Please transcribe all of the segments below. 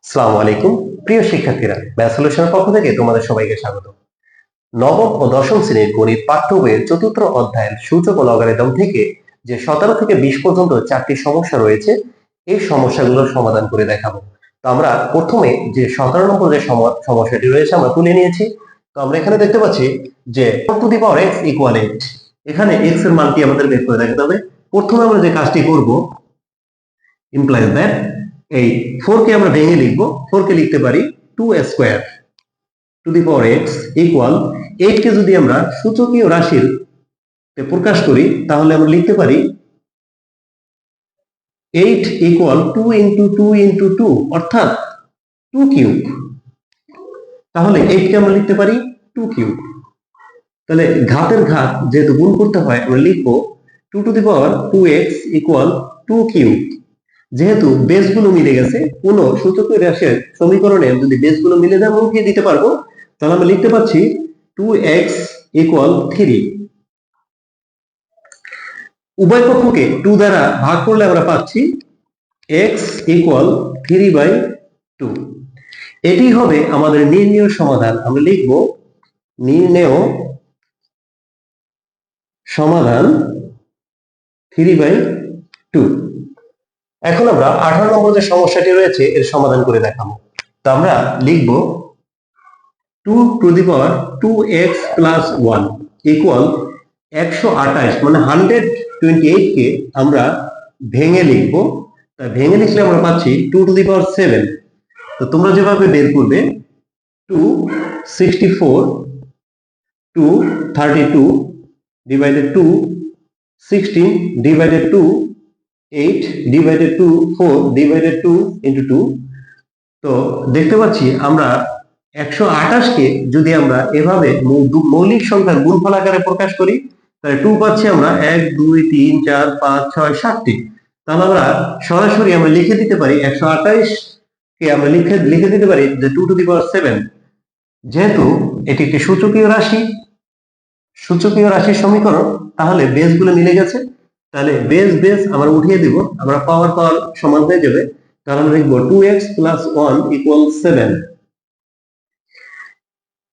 আসসালামু আলাইকুম প্রিয় শিক্ষার্থীরা, ম্যাথ সলিউশনের পক্ষ থেকে তোমাদের সবাইকে স্বাগত। নবম ও দশম শ্রেণীর গণিত পাঠ্য বইয়ের চতুর্থ অধ্যায়ের সূচক ও লগারিদম থেকে যে 17 থেকে 20 পর্যন্ত চারটি সমস্যা রয়েছে, এই সমস্যাগুলোর সমাধান করে দেখাবো। তো আমরা প্রথমে যে 17 নম্বর যে সমস্যাটি রয়েছে আমরা তুলে নিয়েছি। তো আমরা এখানে দেখতে পাচ্ছি যে 4 two the power x equal 8। এখানে x এর মানটি আমাদের বের করে দেখাতে হবে। প্রথমে আমরা যে কাজটি করব, ইমপ্লাইজ দ্যাট এই 4 কে আমরা ভেঙে লিখব। 4 কে লিখতে পারি 2 square to the power x equal 8 কে যদি আমরা সূচকীয় রাশির প্রকাশ করি তাহলে আমরা লিখতে পারি 8 ইকুয়াল 2 ইনটু 2 ইনটু 2 অর্থাৎ 2 কিউব। তাহলে 8 কে আমরা লিখতে পারি 2 কিউব। তাহলে ঘাতের ঘাত যেহেতু গুণ করতে হয় আমরা লিখব 2 two the power 2x equal 2 cube. যেহেতু বেসগুলো মিলে গেছে, কোন সূচকীয় রাশির সমীকরণে যদি বেসগুলো মিলে যায় আমরা উঠিয়ে দিতে পারবো। তাহলে আমরা লিখতে পাচ্ছি 2x ইকুয়াল 3। উভয় পক্ষকে 2 দ্বারা ভাগ করলে আমরা পাচ্ছি x ইকুয়াল 3/2। এটি হবে আমাদের নির্ণেয় সমাধান। আমরা লিখব নির্ণেয় সমাধান 3/2। এখন আমরা 18 নম্বর যে সমস্যাটি রয়েছে এর সমাধান করে দেখাবো। তো আমরা লিখব 2 two the power 2x plus 1 equal 128 মানে 128 কে আমরা ভেঙে লিখব। তা ভেঙে লিখলে আমরা পাচ্ছি 2 টু দি পাওয়ার 7। তো তোমরা যেভাবে বের করবে 2 64 2 32 divided 2 16 divided 2 8 divided 2 4 divided 2 into 2। তো দেখতে পাচ্ছি আমরা 128 কে যদি আমরা এভাবে মৌলিক সংখ্যার গুণফল আকারে প্রকাশ করি তাহলে 2 পাচ্ছি আমরা 1 2 3 4 5 6 7টি। তাহলে আমরা সরাসরি আমরা লিখে দিতে পারি 128 কে আমরা লিখে দিতে পারি যে 2 টু দি পাওয়ার 7। যেহেতু এটি একটি সূচকীয় রাশির সমীকরণ, তাহলে বেসগুলো মিলে গেছে। তাহলে বেস আমরা উঠিয়ে দিব, আমরা পাওয়ার সমান হয়ে যাবে। তাহলে আমরা লিখব 2x প্লাস 1 ইকুয়াল 7।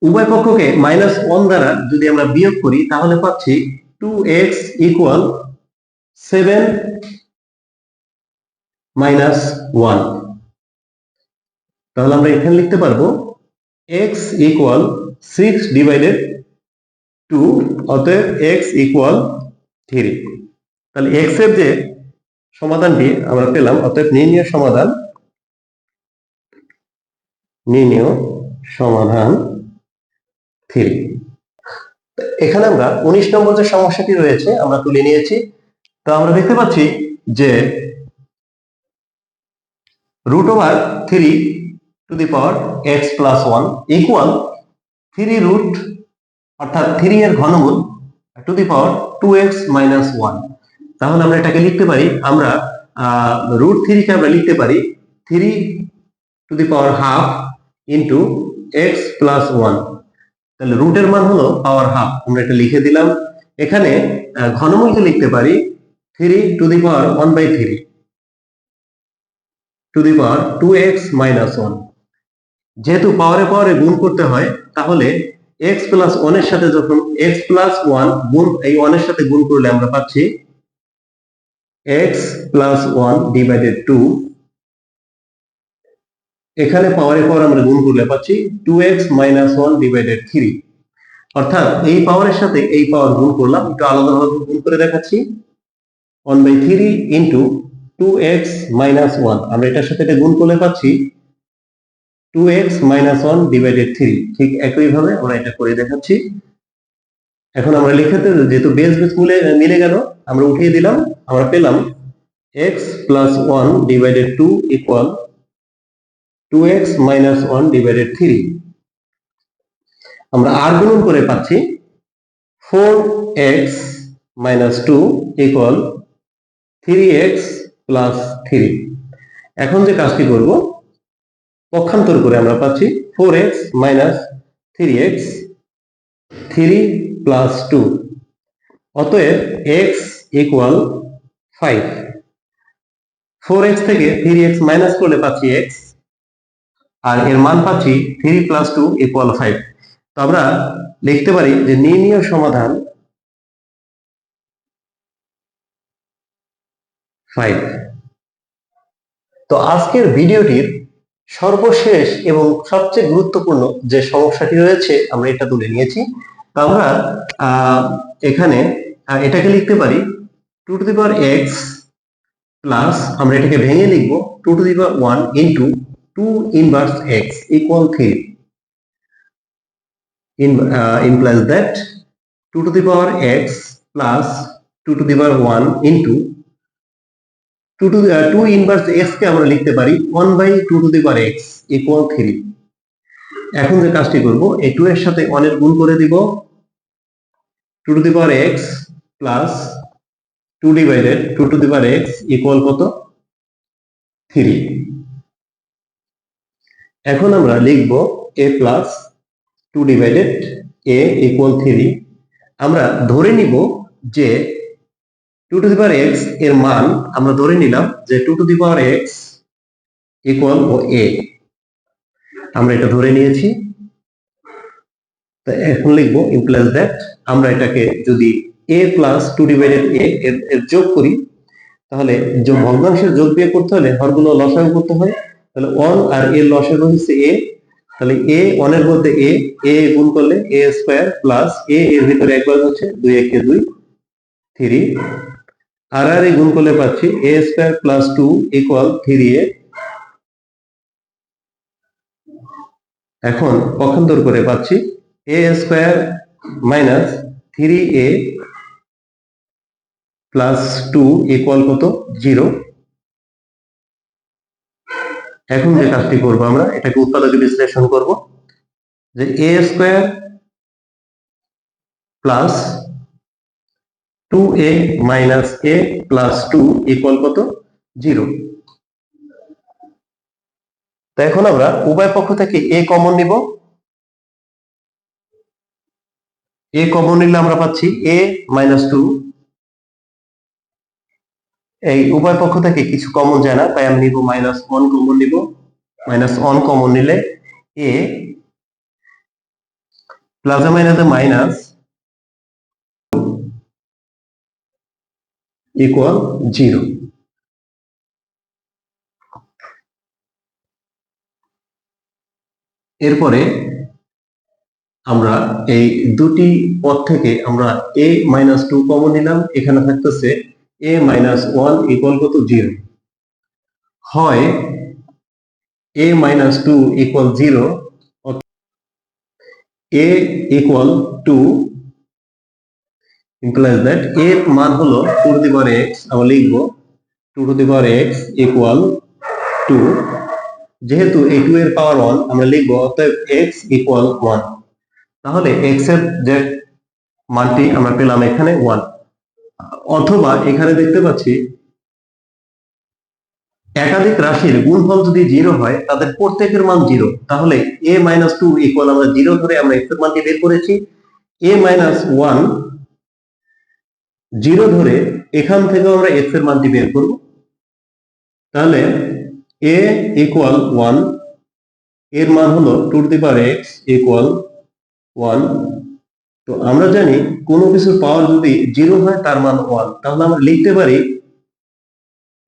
উভয় পক্ষকে -1 দ্বারা যদি আমরা বিয়োগ করি তাহলে পাচ্ছি 2x ইকুয়াল 7 -1। তাহলে আমরা এখানে লিখতে পারবো x ইকুয়াল 6 ডিভাইডেড 2, অতএব x ইকুয়াল 3। তাহলে x এর যে সমাধানটি আমরা পেলাম, অতএব নির্ণেয় সমাধান 3। এখানে আমরা 19 নম্বর যে সমস্যাটি রয়েছে আমরা তুলে নিয়েছি। তো আমরা দেখতে পাচ্ছি যে √3 to the power x plus 1 equal 3 root অর্থাৎ 3 এর ঘনমূল two the power 2x minus 1। তাহলে আমরা এটাকে লিখতে পারি, আমরা √3 কে আমরা লিখতে পারি 3 to the power half into x plus 1। তাহলে রুটের মান হলো পাওয়ার হাফ, আমরা এটা লিখে দিলাম। এখানে ঘনমূলকে লিখতে পারি 3 to the power 1/3 two the power 2x minus 1। যেহেতু পাওয়ারে গুণ করতে হয়, তাহলে x প্লাস 1 এর সাথে যখন x প্লাস 1 গুণ এই 1 এর সাথে গুণ করলে আমরা পাচ্ছি x প্লাস 1 ডিভাইডেড 2। এখানে পাওয়ারে আমরা গুণ করলে পাচ্ছি 2x মাইনাস 1 ডিভাইডেড 3। অর্থাৎ এই পাওয়ারের সাথে এই পাওয়ার গুণ করলাম, একটু আলাদাভাবে গুণ করে দেখাচ্ছি 1/3 ইন্টু 2x মাইনাস 1। আমরা এটার সাথে এটা গুণ করলে পাচ্ছি 2x মাইনাস 1 ডিভাইডেড 3। ঠিক একইভাবে আমরা এটা করে দেখাচ্ছি। এখন আমরা লিখে দিতে, যেহেতু বেস মিলে গেল, আমরা উঠিয়ে দিলাম, আমরা পেলাম x plus 1 divided 2 equal 2x minus 1 divided 3। আমরা আর গুণন করে পাচ্ছি 4x minus 2 equal 3x plus 3। এখন যে কাজটি করব, পক্ষান্তর করে আমরা পাচ্ছি 4x মাইনাস 3x 3 প্লাস 2, অতএব x ইকুয়াল 5। 4x থেকে 3x মাইনাস করলে পাচ্ছি x আর এর মান পাচ্ছি 3 + 2 = 5। তো আমরা লিখতে পারি যে নির্ণীয় সমাধান 5। তো আজকের ভিডিওটির সর্বশেষ এবং সবচেয়ে গুরুত্বপূর্ণ যে সমস্যাটি রয়েছে আমরা এটা তুলে নিয়েছি। তো আমরা এখানে এটাকে লিখতে পারি 2x প্লাস, আমরা এটাকে ভেঙে লিখব 2 into 2 inverse x equal 3 implies that 2x plus 2 into 2 inverse x কে আমরা লিখতে পারি 1/2x equal 3। এখন যে কাজটি করব, এই 2 এর সাথে 1 এর গুণ করে দিব, 2x plus 2 divided 2x equal কত? 3। এখন আমরা লিখব a plus 2 divided a equal 3। আমরা ধরে নিব যে 2x এর মান আমরা ধরে নিলাম যে 2x equal a, আমরা এটা ধরে নিয়েছি। তো এখন লিখব implies that, আমরা এটাকে যদি a plus 2 divided a এর যোগ করি, তাহলে যে ভগ্নাংশের যোগ বিয়োগ করতে হলে হরগুলো লসাগু করতে হয়। তাহলে 1 আর a লসাগু হচ্ছে a, তাহলে a 1 এর মধ্যে a গুণ করলে a স্কয়ার প্লাস a এর ভিতরে একবার হচ্ছে 2 একে 2 3, আর এ গুণ করলে পাচ্ছি a square plus 2 equal 3a। এখন পক্ষান্তর করে পাচ্ছি a square minus 3a plus 2 equal কত? 0। এখন যে কাজটি করব, আমরা এটাকে উৎপাদকে বিশ্লেষণ করব, যে a square plus 2a minus a plus 2 equal কত? 0। তো এখন আমরা উভয় পক্ষ থেকে a কমন নিব। a কমন নিলে আমরা পাচ্ছি a মাইনাস 2। এই উভয় পক্ষ থেকে কিছু কমন যায় না, তাই আমি নিব -1 কমন নিব। -1 কমন নিলে a প্লাস মাইনাসে মাইনাস ইকুয়াল 0। এরপরে আমরা এই দুটি পদ থেকে আমরা a মাইনাস 2 কমন নিলাম, এখানে থাকতেছে a মাইনাস 1 ইকুয়াল কত? 0। হয় a minus 2 equal 0, a equal 2 implies that a এর মান হলো 2x, আমরা লিখব 2x ইকুয়াল 2। যেহেতু এই 2 এর পাওয়ার 1 আমরা লিখব, অতএব x ইকুয়াল 1। তাহলে x এর যে মানটি আমরা পেলাম এখানে 1। অথবা এখানে দেখতে পাচ্ছি একাধিক রাশির গুণফল যদি 0 হয় তাদের প্রত্যেকের মান 0, তাহলে a মাইনাস 2 ইকুয়াল আমরা 0 ধরে আমরা x এর মানটি বের করেছি। a মাইনাস 1 0 ধরে এখান থেকে আমরা x এর মানটি বের করব। তাহলে a ইকুয়াল 1, এর মান হলো 2x ইকুয়াল 1। তো আমরা জানি কোনো কিছুর পাওয়ার যদি 0 হয় তার মান 1, তাহলে আমরা লিখতে পারি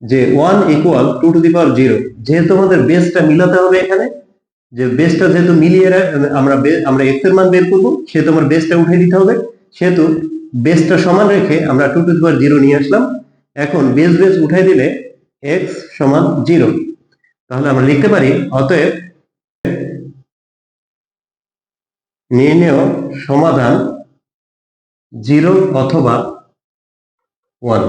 যে 1 ইকুয়াল 2^0। যেহেতু আমাদের বেসটা মিলাতে হবে, এখানে যে বেসটা যেহেতু মিলিয়ে আমরা x এর মান বের করব, সেহেতু আমার বেসটা উঠিয়ে দিতে হবে। সেহেতু বেসটা সমান রেখে আমরা 2^0 নিয়ে আসলাম। এখন বেস উঠাই দিলে x সমান 0। তাহলে আমরা লিখতে পারি অতএব নির্ণেয় সমাধান 0 অথবা 1।